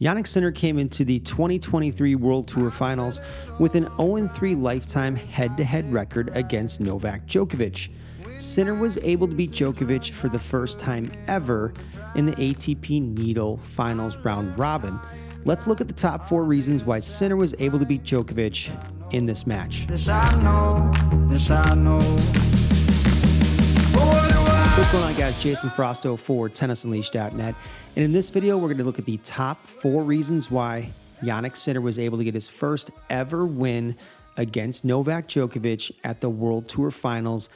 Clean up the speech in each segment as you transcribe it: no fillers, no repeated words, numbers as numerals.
Jannik Sinner came into the 2023 World Tour Finals with an 0-3 lifetime head-to-head record against Novak Djokovic. Sinner was able to beat Djokovic for the first time ever in the ATP Nitto Finals round robin. Let's look at the top 4 reasons why Sinner was able to beat Djokovic in this match. This I know. What's going on, guys? Jason Frausto for TennisUnleashed.net. And in this video, we're going to look at the top 4 reasons why Jannik Sinner was able to get his first ever win against Novak Djokovic at the World Tour Finals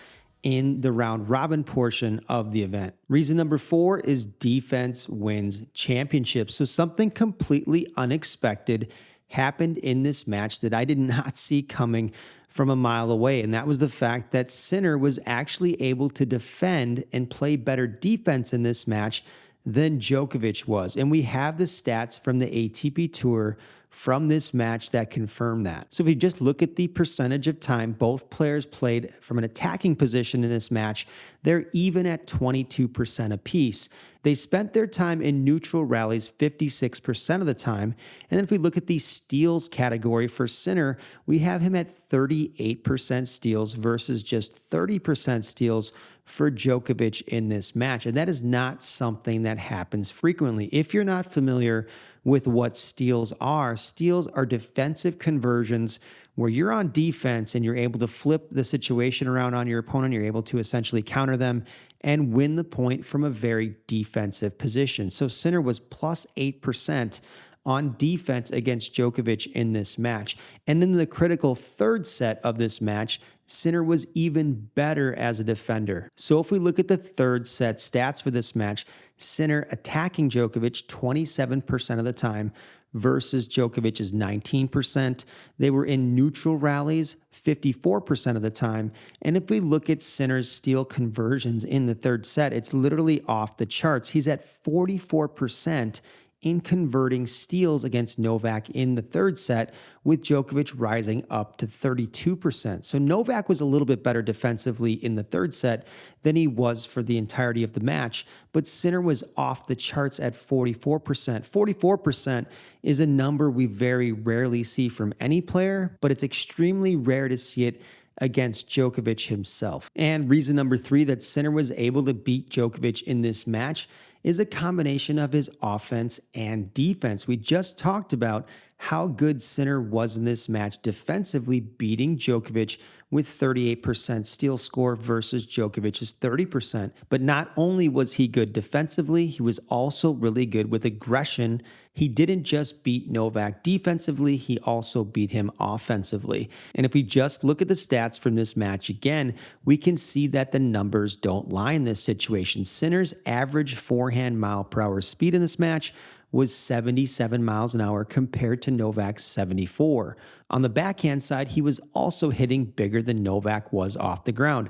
in the round robin portion of the event. Reason number 4 is defense wins championships. So something completely unexpected happened in this match that I did not see coming from a mile away, and that was the fact that Sinner was actually able to defend and play better defense in this match than Djokovic was. And we have the stats from the ATP Tour from this match that confirm that. So if you just look at the percentage of time both players played from an attacking position in this match, they're even at 22% apiece. They spent their time in neutral rallies 56% of the time. And then if we look at the steals category for Sinner, we have him at 38% steals versus just 30% steals for Djokovic in this match. And that is not something that happens frequently. If you're not familiar with what steals are defensive conversions where you're on defense and you're able to flip the situation around on your opponent. You're able to essentially counter them and win the point from a very defensive position. So Sinner was plus 8% on defense against Djokovic in this match. And in the critical third set of this match, Sinner was even better as a defender. So if we look at the third set stats for this match, Sinner attacking Djokovic 27% of the time versus Djokovic's 19%. They were in neutral rallies 54% of the time. And if we look at Sinner's steal conversions in the third set, it's literally off the charts. He's at 44% in converting steals against Novak in the third set, with Djokovic rising up to 32%. So Novak was a little bit better defensively in the third set than he was for the entirety of the match, but Sinner was off the charts at 44%. 44% is a number we very rarely see from any player, but it's extremely rare to see it against Djokovic himself. And reason number 3 that Sinner was able to beat Djokovic in this match is a combination of his offense and defense. We just talked about how good Sinner was in this match defensively, beating Djokovic with 38% steal score versus Djokovic's 30%. But not only was he good defensively, he was also really good with aggression. He didn't just beat Novak defensively, he also beat him offensively. And if we just look at the stats from this match again, we can see that the numbers don't lie in this situation. Sinner's average forehand mile per hour speed in this match was 77 miles an hour compared to Novak's 74. On the backhand side, he was also hitting bigger than Novak was off the ground.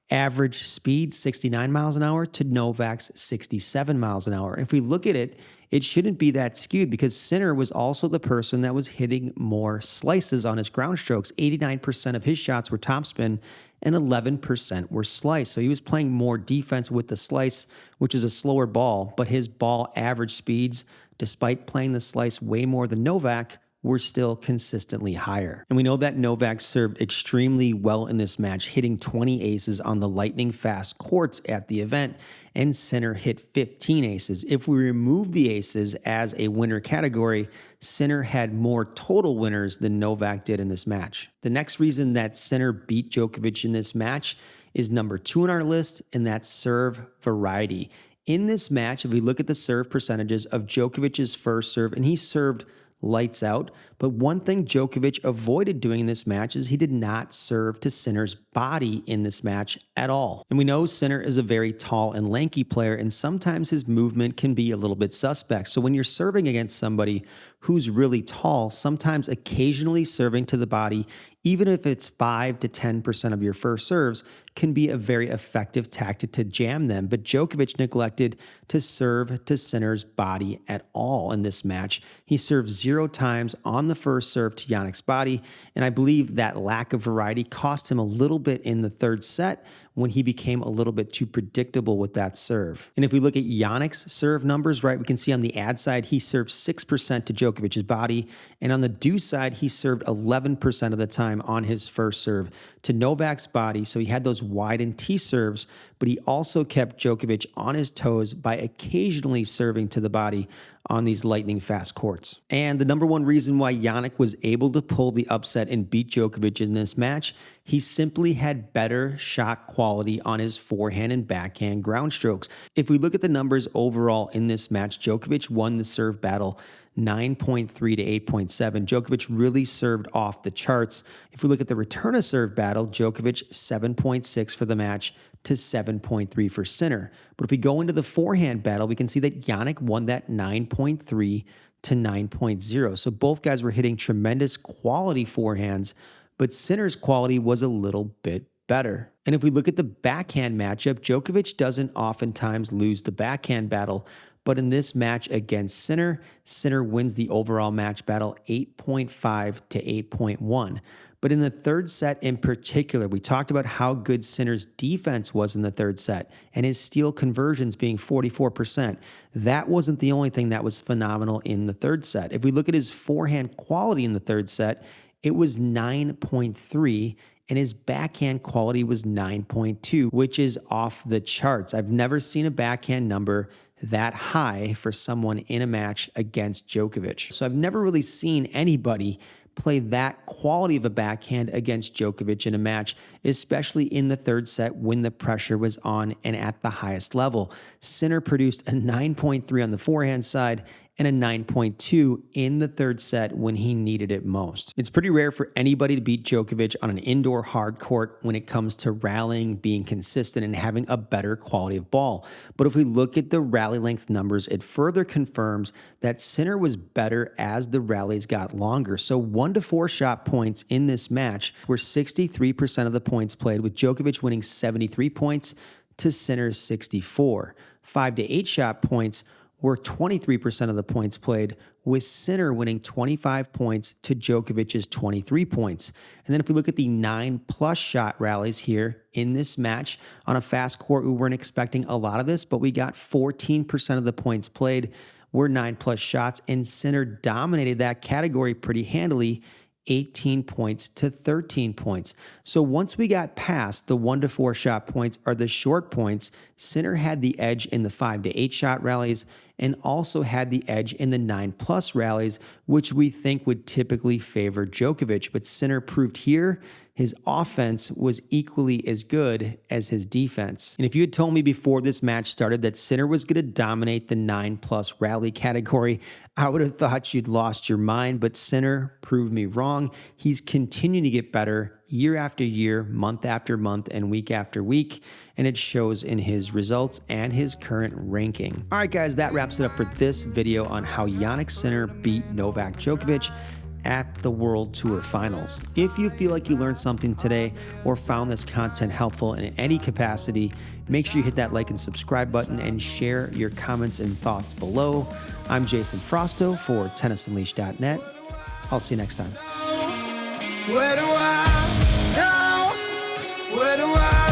Average speed, 69 miles an hour to Novak's 67 miles an hour. And if we look at it, it shouldn't be that skewed because Sinner was also the person that was hitting more slices on his ground strokes. 89% of his shots were topspin and 11% were slice. So he was playing more defense with the slice, which is a slower ball, but his ball average speeds, despite playing the slice way more than Novak, were still consistently higher. And we know that Novak served extremely well in this match, hitting 20 aces on the lightning fast courts at the event, and Sinner hit 15 aces. If we remove the aces as a winner category, Sinner had more total winners than Novak did in this match. The next reason that Sinner beat Djokovic in this match is number 2 on our list, and that's serve variety. In this match, if we look at the serve percentages of Djokovic's first serve, and he served lights out. But one thing Djokovic avoided doing in this match is he did not serve to Sinner's body in this match at all. And we know Sinner is a very tall and lanky player, and sometimes his movement can be a little bit suspect. So when you're serving against somebody who's really tall, sometimes occasionally serving to the body, even if it's 5 to 10% of your first serves, can be a very effective tactic to jam them. But Djokovic neglected to serve to Sinner's body at all in this match. He served 0 times on the first serve to Jannik's body, and I believe that lack of variety cost him a little bit in the third set when he became a little bit too predictable with that serve. And if we look at Jannik's serve numbers, right, we can see on the ad side, he served 6% to Djokovic's body. And on the do side, he served 11% of the time on his first serve to Novak's body. So he had those widened T serves, but he also kept Djokovic on his toes by occasionally serving to the body on these lightning fast courts. And the number one reason why Jannik was able to pull the upset and beat Djokovic in this match, he simply had better shot quality on his forehand and backhand ground strokes. If we look at the numbers overall in this match, Djokovic won the serve battle 9.3 to 8.7. Djokovic really served off the charts. If we look at the return of serve battle, Djokovic 7.6 for the match to 7.3 for Sinner. But if we go into the forehand battle, we can see that Jannik won that 9.3 to 9.0. So both guys were hitting tremendous quality forehands, but Sinner's quality was a little bit better. And if we look at the backhand matchup, Djokovic doesn't oftentimes lose the backhand battle, but in this match against Sinner, Sinner wins the overall match battle 8.5 to 8.1. But in the third set in particular, we talked about how good Sinner's defense was in the third set and his steal conversions being 44%. That wasn't the only thing that was phenomenal in the third set. If we look at his forehand quality in the third set, it was 9.3, and his backhand quality was 9.2, which is off the charts. I've never seen a backhand number that high for someone in a match against Djokovic. So I've never really seen anybody play that quality of a backhand against Djokovic in a match, especially in the third set when the pressure was on and at the highest level. Sinner produced a 9.3 on the forehand side and a 9.2 in the third set when he needed it most. It's pretty rare for anybody to beat Djokovic on an indoor hard court when it comes to rallying, being consistent, and having a better quality of ball. But if we look at the rally length numbers, it further confirms that Sinner was better as the rallies got longer. So 1 to 4 shot points in this match were 63% of the points played, with Djokovic winning 73 points to Sinner's 64. 5 to 8 shot points were 23% of the points played, with Sinner winning 25 points to Djokovic's 23 points. And then if we look at the 9+ shot rallies here in this match, on a fast court, we weren't expecting a lot of this, but we got 14% of the points played were 9+ shots, and Sinner dominated that category pretty handily, 18 points to 13 points. So once we got past the 1 to 4 shot points or the short points, Sinner had the edge in the 5 to 8 shot rallies and also had the edge in the 9+ rallies, which we think would typically favor Djokovic. But Sinner proved here his offense was equally as good as his defense. And if you had told me before this match started that Sinner was going to dominate the 9+ rally category, I would have thought you'd lost your mind, but Sinner proved me wrong. He's continuing to get better year after year, month after month, and week after week, and it shows in his results and his current ranking. All right, guys, that wraps it up for this video on how Jannik Sinner beat Novak Djokovic at the World Tour Finals. If you feel like you learned something today or found this content helpful in any capacity, make sure you hit that like and subscribe button and share your comments and thoughts below. I'm Jason Frausto for TennisUnleashed.net. I'll see you next time. Where do I go? Where do I